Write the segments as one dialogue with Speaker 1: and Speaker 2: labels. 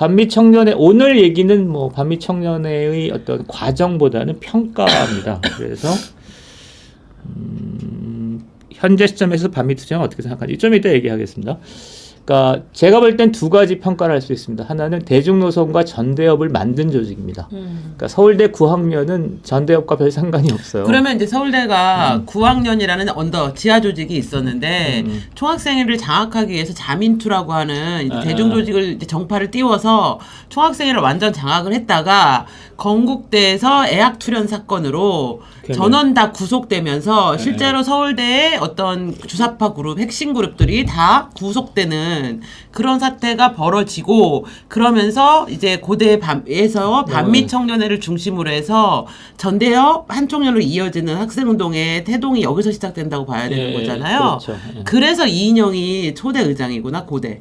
Speaker 1: 반미 청년회 오늘 얘기는 뭐 반미 청년회의 어떤 과정보다는 평가입니다. 그래서 현재 시점에서 반미 투쟁은 어떻게 생각하는지 좀 이따 얘기하겠습니다. 그러니까 제가 볼 땐 두 가지 평가를 할 수 있습니다. 하나는 대중노선과 전대협을 만든 조직입니다. 그러니까 서울대 9학년은 전대협과 별 상관이 없어요.
Speaker 2: 그러면 이제 서울대가 9학년이라는 언더 지하 조직이 있었는데 총학생회를 장악하기 위해서 자민투라고 하는 이제 대중조직을 이제 정파를 띄워서 총학생회를 완전 장악을 했다가 건국대에서 애학투련 사건으로 전원 다 구속되면서 실제로 서울대의 어떤 주사파 그룹, 핵심 그룹들이 다 구속되는 그런 사태가 벌어지고 그러면서 이제 고대에서 반미 청년회를 중심으로 해서 전대협 한총련으로 이어지는 학생운동의 태동이 여기서 시작된다고 봐야 되는 거잖아요.
Speaker 1: 그렇죠.
Speaker 2: 그래서 이인영이 초대 의장이구나, 고대.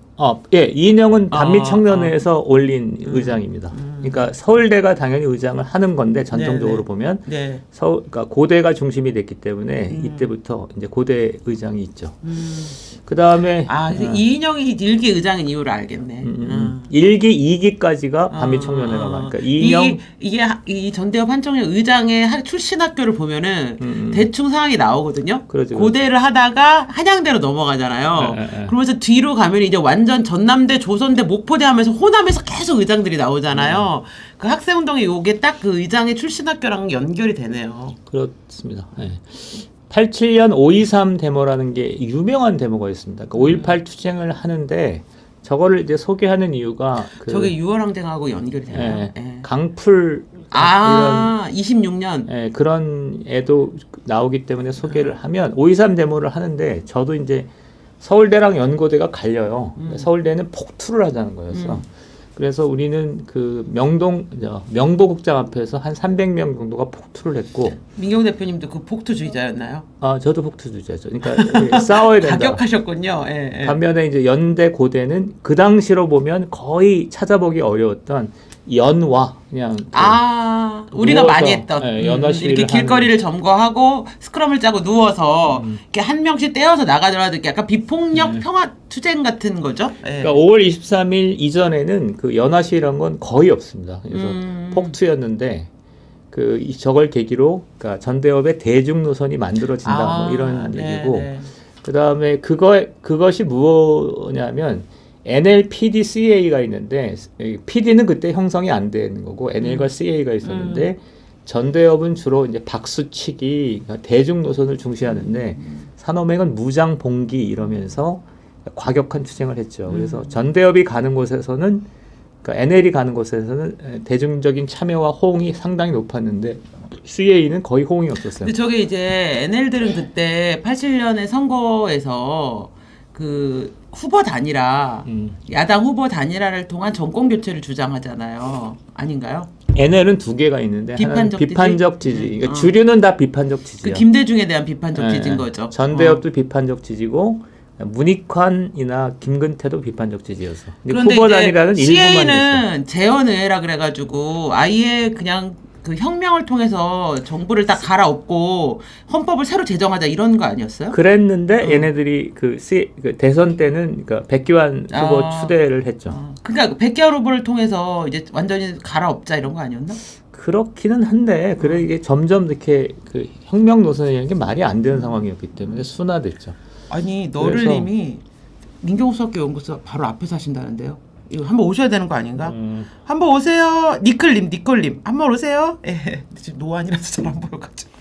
Speaker 1: 예, 이인영은 반미 청년회에서 올린 의장입니다. 그러니까 서울대가 당연히 의장을 하는 건데 전통적으로 보면 그러니까 고대가 중심이 됐기 때문에 이때부터 이제 고대 의장이 있죠. 그 다음에
Speaker 2: 이인영이 일기 의장인 이유를 알겠네.
Speaker 1: 1기, 2기까지가 반미 청년회가 많으니까 이인영
Speaker 2: 이게 이 전대협 한총련 의장의 출신 학교를 보면은 대충 상황이 나오거든요.
Speaker 1: 그렇죠,
Speaker 2: 고대를 하다가 한양대로 넘어가잖아요. 그러면서 뒤로 가면 이제 완전 전남대, 조선대, 목포대 하면서 호남에서 계속 의장들이 나오잖아요. 그 학생운동의 요게 딱 그 의장의 출신 학교랑 연결이 되네요.
Speaker 1: 그렇습니다. 87년 5.23 데모라는 게 유명한 데모가 있습니다. 그러니까 5.18 투쟁을 하는데 저거를 이제 소개하는 이유가
Speaker 2: 저게 유월항쟁하고 연결이 되나요?
Speaker 1: 강풀
Speaker 2: 이런 26년
Speaker 1: 그런 애도 나오기 때문에 소개를 하면 5.23 데모를 하는데 저도 이제 서울대랑 연고대가 갈려요. 서울대는 폭투를 하자는 거였어. 그래서 우리는 그 명보국장 앞에서 한 300명 정도가 폭투를 했고
Speaker 2: 민경 대표님도 그 폭투주의자였나요?
Speaker 1: 저도 폭투주의자죠. 그러니까 싸워야 된다.
Speaker 2: 가격하셨군요.
Speaker 1: 반면에 이제 연대 고대는 그 당시로 보면 거의 찾아보기 어려웠던 연화 그냥
Speaker 2: 우리가 많이 했던
Speaker 1: 연화 시위를
Speaker 2: 이렇게 길거리를 점거하고 스크럼을 짜고 누워서 이렇게 한 명씩 떼어서 나가더라도 약간 비폭력 평화 투쟁 같은 거죠.
Speaker 1: 그러니까 5월 23일 이전에는 그 연화 시위란 건 거의 없습니다. 그래서 폭투였는데 저걸 계기로 그러니까 전대협의 대중 노선이 만들어진다 뭐 이런 얘기고 그 다음에 그것이 무엇냐면 NLPD, CA가 있는데 PD는 그때 형성이 안 되는 거고 NL과 CA가 있었는데 전대협은 주로 이제 박수치기, 그러니까 대중 노선을 중시하는데 산업행은 무장 봉기 이러면서 과격한 투쟁을 했죠. 그래서 전대협이 가는 곳에서는 그러니까 NL이 가는 곳에서는 대중적인 참여와 호응이 상당히 높았는데 CA는 거의 호응이 없었어요.
Speaker 2: 근데 저게 이제 NL들은 그때 87년에 선거에서 그 후보 단일화, 야당 후보 단일화를 통한 정권 교체를 주장하잖아요. 아닌가요?
Speaker 1: NL은 두 개가 있는데
Speaker 2: 비판적
Speaker 1: 하나는 비판적 지지. 그러니까 주류는 다 비판적 지지야.
Speaker 2: 그 김대중에 대한 비판적 지지인 거죠.
Speaker 1: 전대협도 비판적 지지고 문익환이나 김근태도 비판적 지지였어.
Speaker 2: 그런데
Speaker 1: 후보 단일화는
Speaker 2: CA는 재헌의회라 그래가지고 아예 그냥 그 혁명을 통해서 정부를 딱 갈아엎고 헌법을 새로 제정하자 이런 거 아니었어요?
Speaker 1: 그랬는데 얘네들이 그 대선 때는 그러니까 백기환 후보 추대를 했죠.
Speaker 2: 그러니까 백기환 후보를 통해서 이제 완전히 갈아엎자 이런 거 아니었나?
Speaker 1: 그렇기는 한데 그래 이게 점점 이렇게 그 혁명 노선이라는 게 말이 안 되는 상황이었기 때문에 순화됐죠.
Speaker 2: 아니 너를님이 민경수학교 연구소 바로 앞에 사신다는데요. 이거 한번 오셔야 되는 거 아닌가? 한번 오세요. 니콜님 한번 오세요. 지금 노안이라서 잘 안 보여가지고.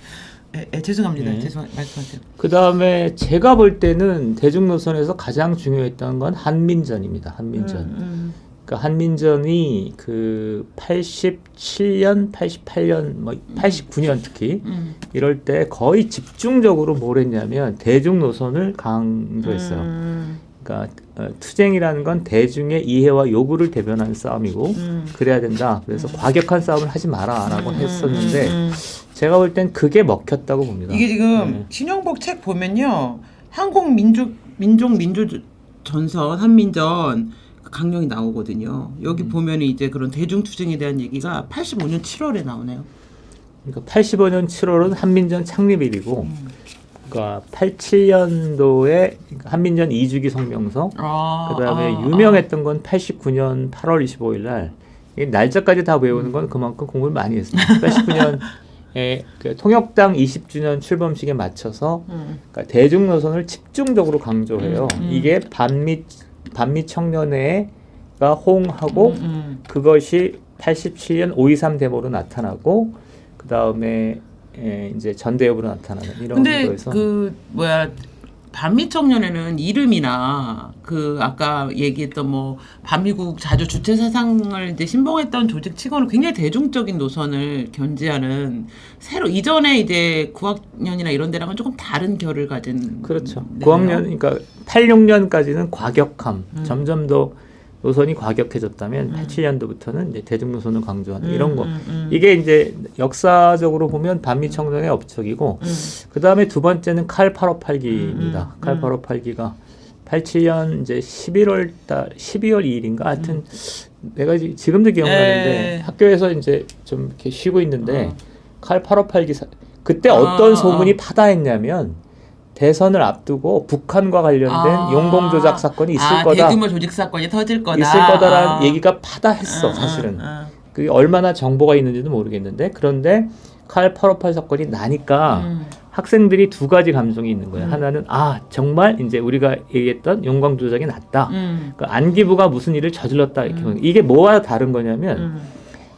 Speaker 2: 죄송합니다. 말씀하세요.
Speaker 1: 그 다음에 제가 볼 때는 대중 노선에서 가장 중요했던 건 한민전입니다. 한민전. 그러니까 한민전이 그 87년, 88년, 뭐 89년 특히 이럴 때 거의 집중적으로 뭘 했냐면 대중 노선을 강조했어요. 그러니까 투쟁이라는 건 대중의 이해와 요구를 대변하는 싸움이고 그래야 된다. 그래서 과격한 싸움을 하지 마라라고 했었는데 제가 볼 땐 그게 먹혔다고 봅니다.
Speaker 2: 이게 지금 신영복 책 보면요. 민족민주전선 한민전 강령이 나오거든요. 여기 보면 이제 그런 대중투쟁에 대한 얘기가 85년 7월에 나오네요.
Speaker 1: 그러니까 85년 7월은 한민전 창립일이고 그러니까 87년도에 한민전 2주기 성명서, 그다음에 유명했던 건 89년 8월 25일 날. 이 날짜까지 다 외우는 건 그만큼 공부를 많이 했습니다. 89년에 그 통역당 20주년 출범식에 맞춰서 그러니까 대중 노선을 집중적으로 강조해요. 이게 반미 청년회가 호응하고 그것이 87년 5.23 데모로 나타나고 그 다음에 이제 전대협으로 나타나는 이런 거에서.
Speaker 2: 근데 반미 청년회는 이름이나 그 아까 얘기했던 뭐 반미국 자주 주체 사상을 이제 신봉했던 조직치고는 굉장히 대중적인 노선을 견지하는 새로 이전에 이제 9학년이나 이런 데랑은 조금 다른 결을 가진.
Speaker 1: 그렇죠. 9학년 그러니까 86년까지는 과격함 점점 더 노선이 과격해졌다면 87년도부터는 이제 대중 노선을 강조하는 이런 거. 이게 이제 역사적으로 보면 반미 청년의 업적이고 그 다음에 두 번째는 칼 8582입니다. 칼 8582가 87년 이제 12월 2일인가 하여튼 내가 지금도 기억나는데 학교에서 이제 좀 이렇게 쉬고 있는데 칼 8582 그때 어떤 소문이 파다했냐면 대선을 앞두고 북한과 관련된 용공 조작 사건이 있을 거다.
Speaker 2: 대규모 조직 사건이 터질 거다.
Speaker 1: 있을 거다라는 얘기가 파다했어. 사실은. 그게 얼마나 정보가 있는지도 모르겠는데 그런데 칼 858 사건이 나니까 학생들이 두 가지 감정이 있는 거예요. 하나는 정말 이제 우리가 얘기했던 용광 조작이 났다. 그러니까 안기부가 무슨 일을 저질렀다. 이렇게 이게 뭐와 다른 거냐면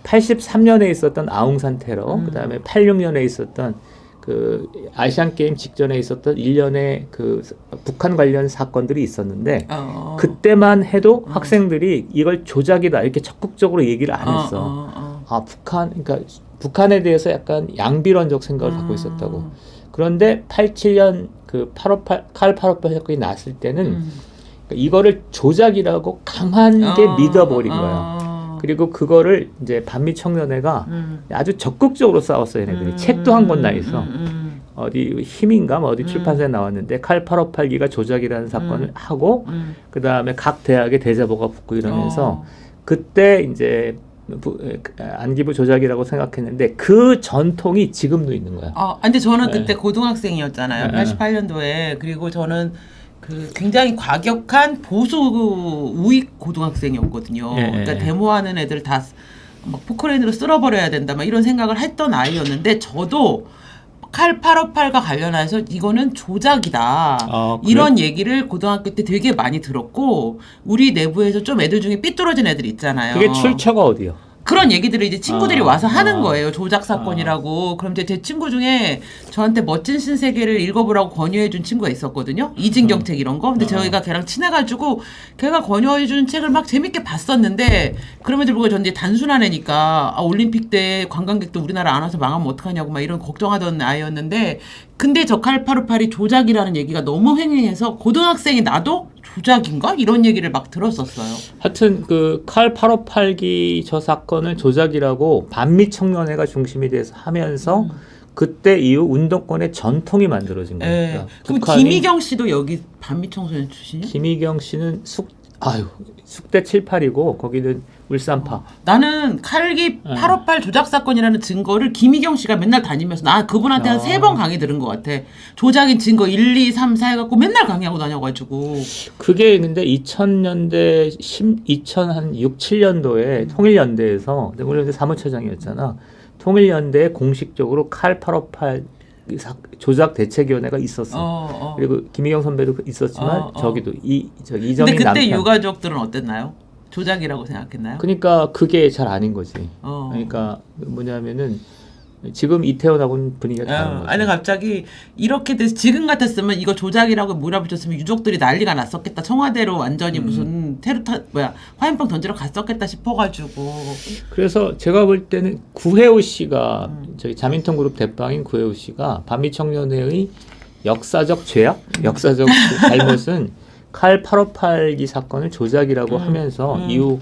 Speaker 1: 83년에 있었던 아웅산 테러, 그다음에 86년에 있었던 그 아시안 게임 직전에 있었던 일련의 그 북한 관련 사건들이 있었는데 그때만 해도 학생들이 이걸 조작이다 이렇게 적극적으로 얘기를 안 했어. 그러니까 북한에 대해서 약간 양비론적 생각을 갖고 있었다고. 그런데 87년 그 858 칼 858 사건이 났을 때는 그러니까 이거를 조작이라고 강하게 믿어버린 거야. 그리고 그거를 이제 반미 청년회가 아주 적극적으로 싸웠어요. 얘네들이 책도 한 권 나 있어. 어디 힘인가 뭐 어디 출판사에 나왔는데 칼 8582가 조작이라는 사건을 하고 그 다음에 각 대학에 대자보가 붙고 이러면서 그때 이제 안기부 조작이라고 생각했는데 그 전통이 지금도 있는 거야.
Speaker 2: 근데 저는 그때 고등학생이었잖아요. 88년도에. 그리고 저는 그 굉장히 과격한 보수 우익 고등학생이었거든요. 그러니까 데모하는 애들 다 막 포크레인으로 쓸어버려야 된다 막 이런 생각을 했던 아이였는데 저도 칼 858과 관련해서 이거는 조작이다. 이런 얘기를 고등학교 때 되게 많이 들었고 우리 내부에서 좀 애들 중에 삐뚤어진 애들 있잖아요.
Speaker 1: 그게 출처가 어디요?
Speaker 2: 그런 얘기들을 이제 친구들이 와서 하는 거예요. 조작 사건이라고. 그럼 이제 제 친구 중에 저한테 멋진 신세계를 읽어보라고 권유해준 친구가 있었거든요. 이진경 책 이런 거. 근데 저희가 걔랑 친해가지고 걔가 권유해준 책을 막 재밌게 봤었는데 그럼에도 불구하고 전 이제 단순한 애니까 올림픽 때 관광객도 우리나라 안 와서 망하면 어떡하냐고 막 이런 걱정하던 아이였는데 근데 저 칼 858이 조작이라는 얘기가 너무 횡행해서 고등학생이 나도 조작인가? 이런 얘기를 막 들었었어요.
Speaker 1: 하여튼 그 칼 858기 저 사건을 조작이라고 반미 청년회가 중심이 돼서 하면서 그때 이후 운동권의 전통이 만들어진 거예요.
Speaker 2: 그럼 김희경 씨도 여기 반미 청소년 출신이에요?
Speaker 1: 김희경 씨는 숙대 78이고 거기는 울산파.
Speaker 2: 나는 칼기 858 조작 사건이라는 증거를 김희경 씨가 맨날 다니면서 나 그분한테 한 3번 강의 들은 것 같아. 조작인 증거 1, 2, 3, 4 해갖고 맨날 강의하고 다녀가지고.
Speaker 1: 그게 근데 2000년대 2006, 7년도에 통일연대에서 내가 원래 사무처장이었잖아. 통일연대에 공식적으로 칼 858 조작 대책위원회가 있었어. 그리고 김희경 선배도 있었지만 저기도 이정희 남편.
Speaker 2: 근데 그때 유가족들은 어땠나요? 조작이라고 생각했나요?
Speaker 1: 그러니까 그게 잘 아닌 거지. 그러니까 뭐냐면은 지금 이태원하고는 분위기가 다른 거죠.
Speaker 2: 아니 갑자기 이렇게 돼서 지금 같았으면 이거 조작이라고 몰아붙였으면 유족들이 난리가 났었겠다. 청와대로 완전히 무슨 화염병 던지러 갔었겠다 싶어가지고. 그래서
Speaker 1: 제가 볼 때는 구혜우 씨가 저희 자민통 그룹 대빵인 구혜우 씨가 반미 청년회의 역사적 죄악, 역사적 잘못은 칼 858기 사건을 조작이라고 하면서 이후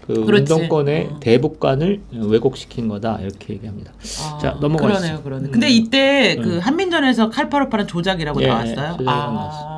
Speaker 1: 그 운동권의 대북관을 왜곡시킨 거다 이렇게 얘기합니다. 자 넘어가시죠.
Speaker 2: 그러네요. 근데 이때 그 한민전에서 칼 858은 조작이라고 나왔어요.
Speaker 1: 조작이라고 나왔어요.